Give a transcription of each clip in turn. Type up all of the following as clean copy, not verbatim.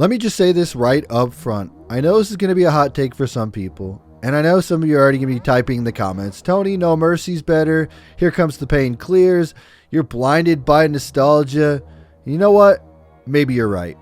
Let me just say this right up front. I know this is going to be a hot take for some people, and I know some of you are already going to be typing in the comments, Tony, No Mercy's better. Here Comes the Pain clears. You're blinded by nostalgia. You know what? Maybe you're right.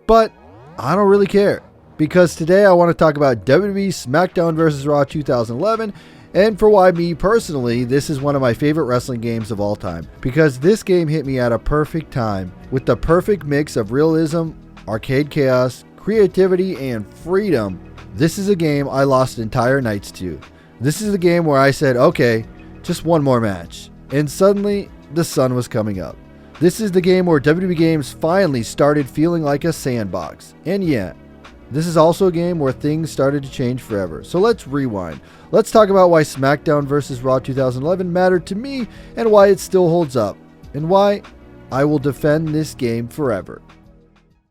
But I don't really care, because today I want to talk about WWE SmackDown vs. Raw 2011, and for why me personally, this is one of my favorite wrestling games of all time, because this game hit me at a perfect time with the perfect mix of realism, arcade chaos, creativity, and freedom. This is a game I lost entire nights to. This is a game where I said, okay, just one more match, and suddenly the sun was coming up. This is the game where WWE games finally started feeling like a sandbox. And yeah, this is also a game where things started to change forever. So let's rewind. Let's talk about why SmackDown vs. Raw 2011 mattered to me and why it still holds up, and why I will defend this game forever.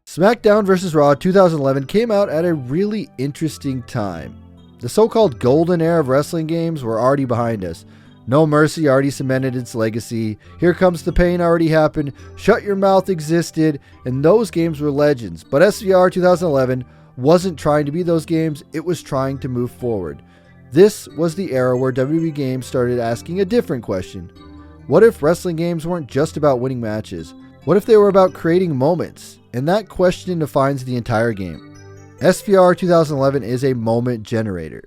SmackDown vs. Raw 2011 came out at a really interesting time. The so-called golden era of wrestling games were already behind us. No Mercy already cemented its legacy. Here Comes the Pain already happened. Shut Your Mouth existed, and those games were legends. But SVR 2011 wasn't trying to be those games, it was trying to move forward. This was the era where WWE games started asking a different question. What if wrestling games weren't just about winning matches? What if they were about creating moments? And that question defines the entire game. SVR 2011 is a moment generator.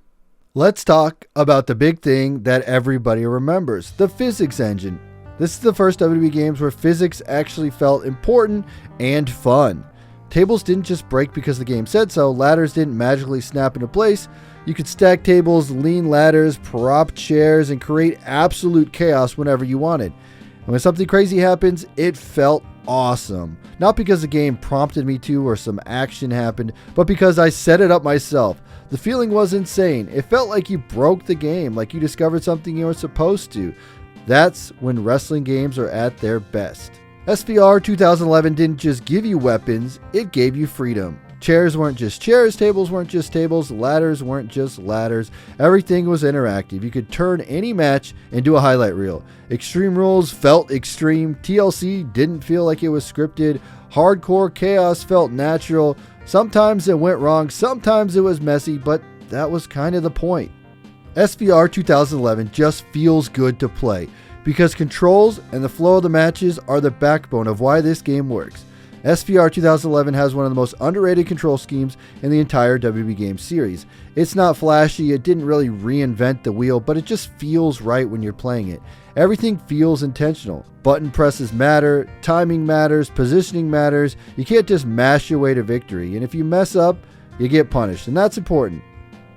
Let's talk about the big thing that everybody remembers, the physics engine. This is the first WWE games where physics actually felt important and fun. Tables didn't just break because the game said so, ladders didn't magically snap into place. You could stack tables, lean ladders, prop chairs, and create absolute chaos whenever you wanted. And when something crazy happens, it felt awesome. Not because the game prompted me to or some action happened, but because I set it up myself. The feeling was insane. It felt like you broke the game, like you discovered something you weren't supposed to. That's when wrestling games are at their best. SVR 2011 didn't just give you weapons, it gave you freedom. Chairs weren't just chairs, tables weren't just tables, ladders weren't just ladders. Everything was interactive. You could turn any match into a highlight reel. Extreme Rules felt extreme. TLC didn't feel like it was scripted. Hardcore chaos felt natural. Sometimes it went wrong, sometimes it was messy, but that was kind of the point. SVR 2011 just feels good to play because controls and the flow of the matches are the backbone of why this game works. SVR 2011 has one of the most underrated control schemes in the entire WWE game series. It's not flashy, it didn't really reinvent the wheel, but it just feels right when you're playing it. Everything feels intentional. Button presses matter, timing matters, positioning matters. You can't just mash your way to victory, and if you mess up, you get punished, and that's important.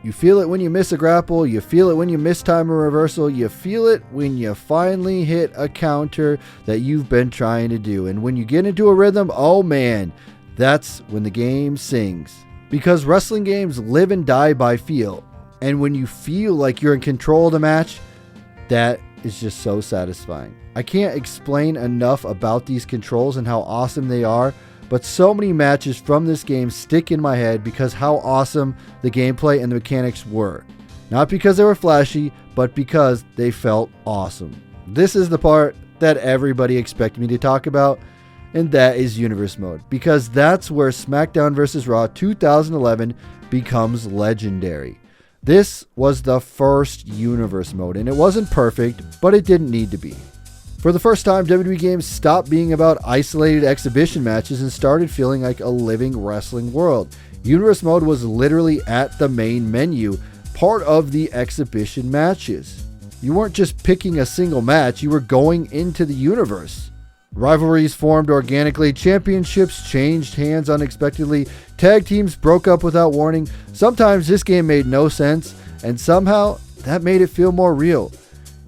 You feel it when you miss a grapple, you feel it when you miss time a reversal, you feel it when you finally hit a counter that you've been trying to do. And when you get into a rhythm, oh man, that's when the game sings. Because wrestling games live and die by feel. And when you feel like you're in control of the match, that is just so satisfying. I can't explain enough about these controls and how awesome they are. But so many matches from this game stick in my head because how awesome the gameplay and the mechanics were. Not because they were flashy, but because they felt awesome. This is the part that everybody expected me to talk about, and that is Universe Mode. Because that's where SmackDown vs. Raw 2011 becomes legendary. This was the first Universe Mode, and it wasn't perfect, but it didn't need to be. For the first time, WWE games stopped being about isolated exhibition matches and started feeling like a living wrestling world. Universe Mode was literally at the main menu, part of the exhibition matches. You weren't just picking a single match, you were going into the universe. Rivalries formed organically, championships changed hands unexpectedly, tag teams broke up without warning. Sometimes this game made no sense, and somehow that made it feel more real.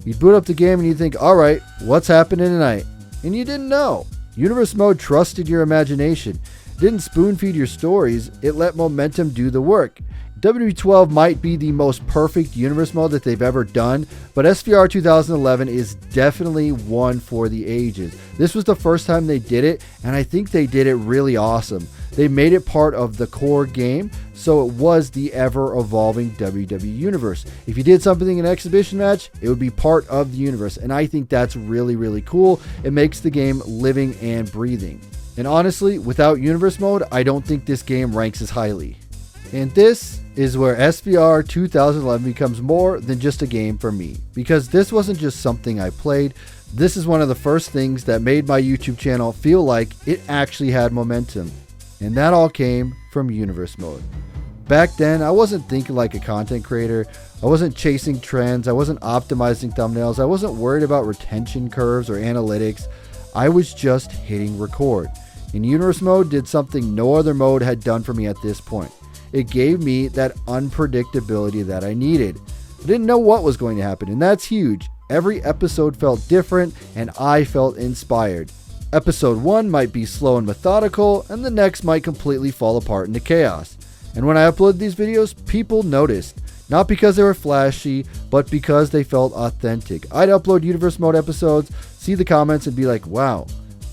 You'd boot up the game and you'd think, alright, what's happening tonight? And you didn't know. Universe Mode trusted your imagination. It didn't spoon feed your stories, it let momentum do the work. WWE 12 might be the most perfect Universe Mode that they've ever done, but SVR 2011 is definitely one for the ages. This was the first time they did it, and I think they did it really awesome. They made it part of the core game, so it was the ever-evolving WWE Universe. If you did something in an exhibition match, it would be part of the universe, and I think that's really, really cool. It makes the game living and breathing. And honestly, without Universe Mode, I don't think this game ranks as highly. And this is where SVR 2011 becomes more than just a game for me, because this wasn't just something I played. This is one of the first things that made my YouTube channel feel like it actually had momentum. And that all came from Universe Mode. Back then, I wasn't thinking like a content creator. I wasn't chasing trends. I wasn't optimizing thumbnails. I wasn't worried about retention curves or analytics. I was just hitting record. And Universe Mode did something no other mode had done for me at this point. It gave me that unpredictability that I needed. I didn't know what was going to happen, and that's huge. Every episode felt different, and I felt inspired. Episode 1 might be slow and methodical, and the next might completely fall apart into chaos. And when I uploaded these videos, people noticed. Not because they were flashy, but because they felt authentic. I'd upload Universe Mode episodes, see the comments, and be like, wow,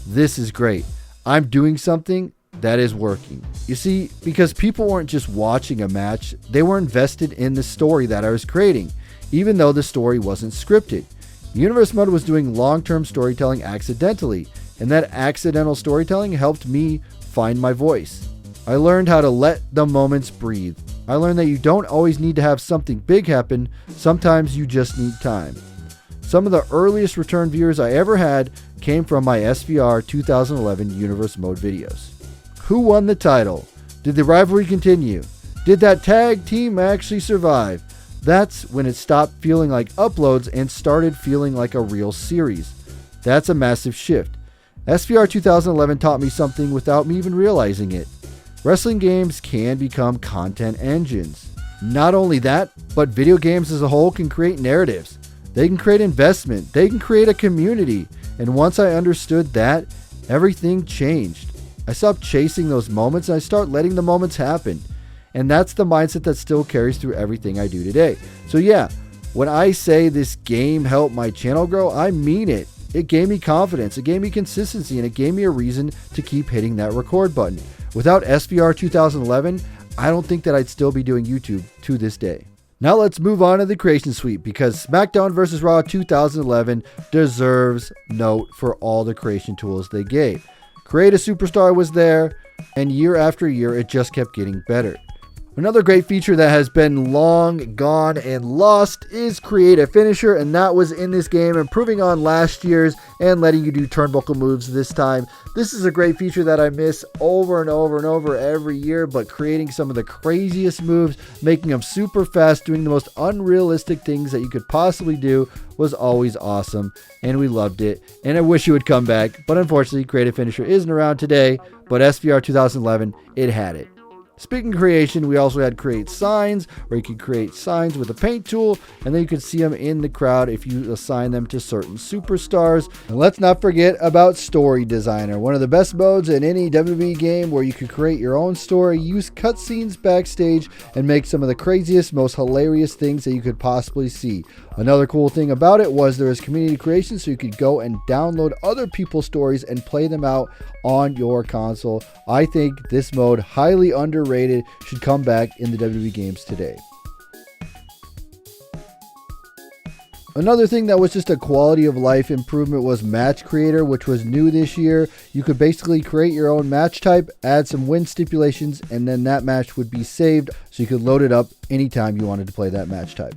this is great. I'm doing something that is working. You see, because people weren't just watching a match, they were invested in the story that I was creating, even though the story wasn't scripted. Universe Mode was doing long-term storytelling accidentally, and that accidental storytelling helped me find my voice. I learned how to let the moments breathe. I learned that you don't always need to have something big happen. Sometimes you just need time. Some of the earliest return viewers I ever had came from my SVR 2011 Universe Mode videos. Who won the title? Did the rivalry continue? Did that tag team actually survive? That's when it stopped feeling like uploads and started feeling like a real series. That's a massive shift. SVR 2011 taught me something without me even realizing it. Wrestling games can become content engines. Not only that, but video games as a whole can create narratives. They can create investment. They can create a community. And once I understood that, everything changed. I stopped chasing those moments and I started letting the moments happen. And that's the mindset that still carries through everything I do today. So yeah, when I say this game helped my channel grow, I mean it. It gave me confidence, it gave me consistency, and it gave me a reason to keep hitting that record button. Without SVR 2011, I don't think that I'd still be doing YouTube to this day. Now let's move on to the creation suite, because SmackDown vs. Raw 2011 deserves note for all the creation tools they gave. Create a Superstar was there, and year after year it just kept getting better. Another great feature that has been long gone and lost is Create a Finisher, and that was in this game, improving on last year's and letting you do turnbuckle moves this time. This is a great feature that I miss over and over and over every year, but creating some of the craziest moves, making them super fast, doing the most unrealistic things that you could possibly do was always awesome, and we loved it, and I wish it would come back, but unfortunately Create a Finisher isn't around today, but SVR 2011, it had it. Speaking of creation, we also had Create Signs, where you could create signs with a paint tool, and then you could see them in the crowd if you assign them to certain superstars. And let's not forget about Story Designer, one of the best modes in any WWE game, where you could create your own story, use cutscenes backstage, and make some of the craziest, most hilarious things that you could possibly see. Another cool thing about it was there was community creation, so you could go and download other people's stories and play them out on your console. I think this mode, highly underrated, should come back in the WWE games today. Another thing that was just a quality of life improvement was Match Creator, which was new this year. You could basically create your own match type, add some win stipulations, and then that match would be saved, so you could load it up anytime you wanted to play that match type.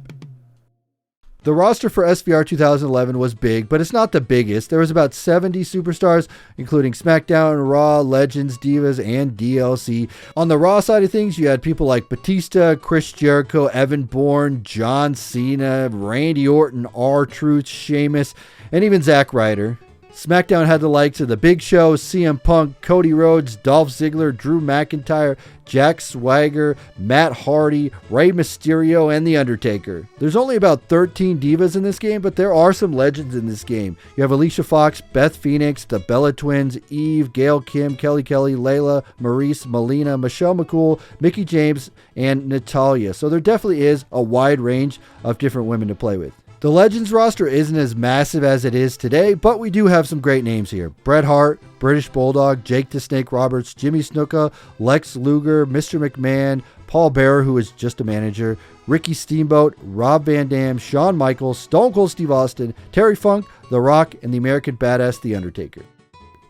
The roster for SVR 2011 was big, but it's not the biggest. There was about 70 superstars, including SmackDown, Raw, Legends, Divas, and DLC. On the Raw side of things, you had people like Batista, Chris Jericho, Evan Bourne, John Cena, Randy Orton, R-Truth, Sheamus, and even Zack Ryder. SmackDown had the likes of The Big Show, CM Punk, Cody Rhodes, Dolph Ziggler, Drew McIntyre, Jack Swagger, Matt Hardy, Rey Mysterio, and The Undertaker. There's only about 13 divas in this game, but there are some legends in this game. You have Alicia Fox, Beth Phoenix, the Bella Twins, Eve, Gail Kim, Kelly Kelly, Layla, Maurice, Melina, Michelle McCool, Mickie James, and Natalya. So there definitely is a wide range of different women to play with. The Legends roster isn't as massive as it is today, but we do have some great names here. Bret Hart, British Bulldog, Jake the Snake Roberts, Jimmy Snuka, Lex Luger, Mr. McMahon, Paul Bearer, who is just a manager, Ricky Steamboat, Rob Van Dam, Shawn Michaels, Stone Cold Steve Austin, Terry Funk, The Rock, and the American Badass, The Undertaker.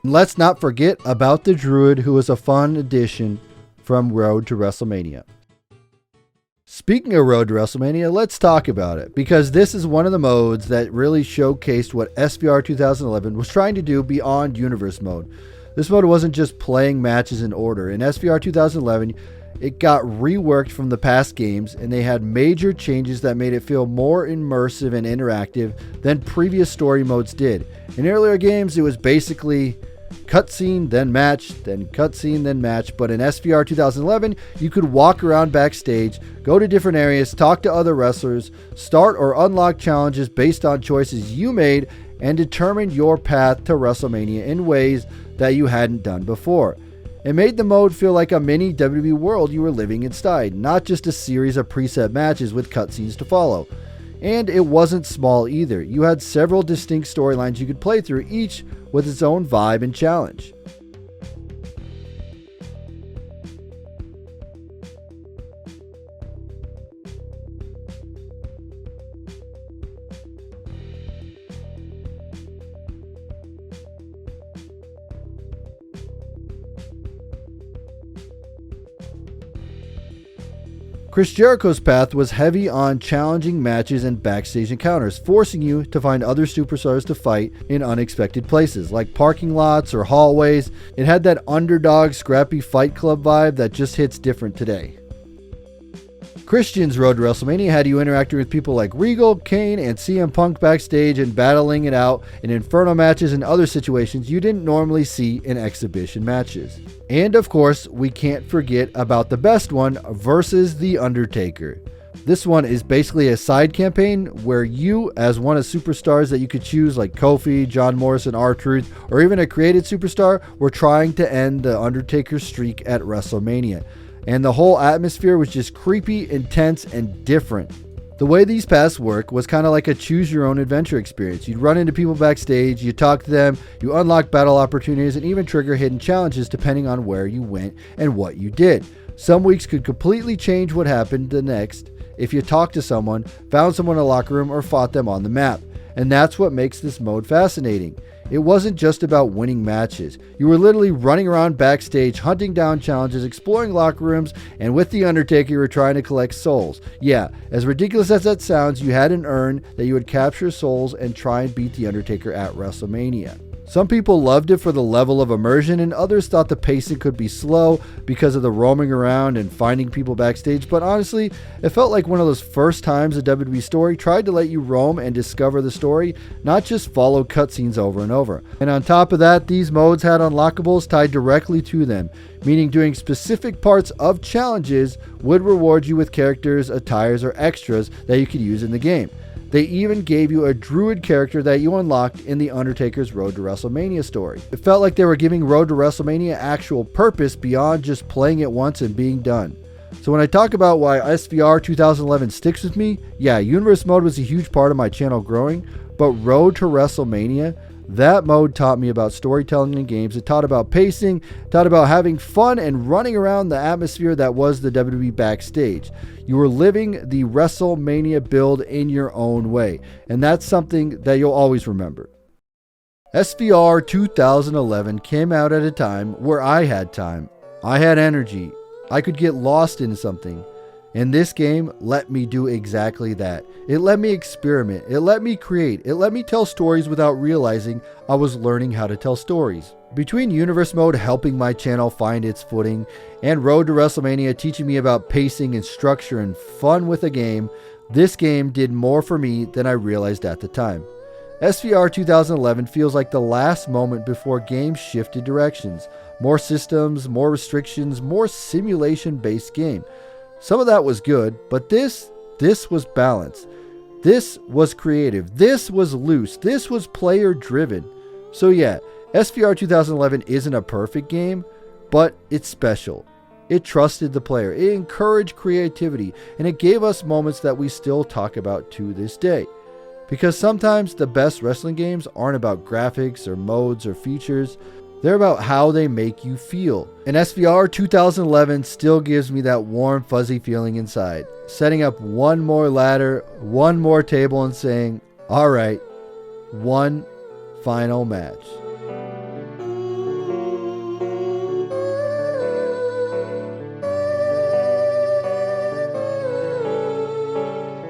And let's not forget about the Druid, who was a fun addition from Road to WrestleMania. Speaking of Road to WrestleMania, let's talk about it, because this is one of the modes that really showcased what SVR 2011 was trying to do beyond Universe mode. This mode wasn't just playing matches in order. In SVR 2011, it got reworked from the past games, and they had major changes that made it feel more immersive and interactive than previous story modes did. In earlier games, it was basically cutscene, then match, then cutscene, then match. But in SVR 2011, you could walk around backstage, go to different areas, talk to other wrestlers, start or unlock challenges based on choices you made, and determine your path to WrestleMania in ways that you hadn't done before. It made the mode feel like a mini WWE world you were living inside, not just a series of preset matches with cutscenes to follow. And it wasn't small either. You had several distinct storylines you could play through, each with its own vibe and challenge. Chris Jericho's path was heavy on challenging matches and backstage encounters, forcing you to find other superstars to fight in unexpected places, like parking lots or hallways. It had that underdog, scrappy Fight Club vibe that just hits different today. Christian's Road to WrestleMania had you interacting with people like Regal, Kane, and CM Punk backstage and battling it out in Inferno matches and other situations you didn't normally see in exhibition matches. And of course, we can't forget about the best one, versus The Undertaker. This one is basically a side campaign where you, as one of superstars that you could choose like Kofi, John Morrison, R-Truth, or even a created superstar, were trying to end The Undertaker's streak at WrestleMania. And the whole atmosphere was just creepy, intense, and different. The way these paths work was kind of like a choose-your-own-adventure experience. You'd run into people backstage, you talk to them, you unlock battle opportunities, and even trigger hidden challenges depending on where you went and what you did. Some weeks could completely change what happened the next if you talked to someone, found someone in a locker room, or fought them on the map. And that's what makes this mode fascinating. It wasn't just about winning matches. You were literally running around backstage, hunting down challenges, exploring locker rooms, and with The Undertaker, you were trying to collect souls. Yeah, as ridiculous as that sounds, you had an urn that you would capture souls and try and beat The Undertaker at WrestleMania. Some people loved it for the level of immersion, and others thought the pacing could be slow because of the roaming around and finding people backstage, but honestly, it felt like one of those first times a WWE story tried to let you roam and discover the story, not just follow cutscenes over and over. And on top of that, these modes had unlockables tied directly to them, meaning doing specific parts of challenges would reward you with characters, attires, or extras that you could use in the game. They even gave you a druid character that you unlocked in The Undertaker's Road to WrestleMania story. It felt like they were giving Road to WrestleMania actual purpose beyond just playing it once and being done. So when I talk about why SVR 2011 sticks with me, yeah, Universe mode was a huge part of my channel growing, but Road to WrestleMania, that mode taught me about storytelling in games. It taught about pacing, taught about having fun and running around the atmosphere that was the WWE backstage. You were living the WrestleMania build in your own way, and that's something that you'll always remember. SVR 2011 came out at a time where I had time. I had energy. I could get lost in something. And this game let me do exactly that. It let me experiment. It let me create. It let me tell stories without realizing I was learning how to tell stories. Between Universe mode helping my channel find its footing and Road to WrestleMania teaching me about pacing and structure and fun with a game, this game did more for me than I realized at the time. SVR 2011 feels like the last moment before games shifted directions. More systems, more restrictions, more simulation-based game. Some of that was good, but this was balanced. This was creative. This was loose. This was player driven. So yeah, SVR 2011 isn't a perfect game, but it's special. It trusted the player. It encouraged creativity, and it gave us moments that we still talk about to this day. Because sometimes the best wrestling games aren't about graphics or modes or features. They're about how they make you feel. And SVR 2011 still gives me that warm, fuzzy feeling inside. Setting up one more ladder, one more table, and saying, all right, one final match.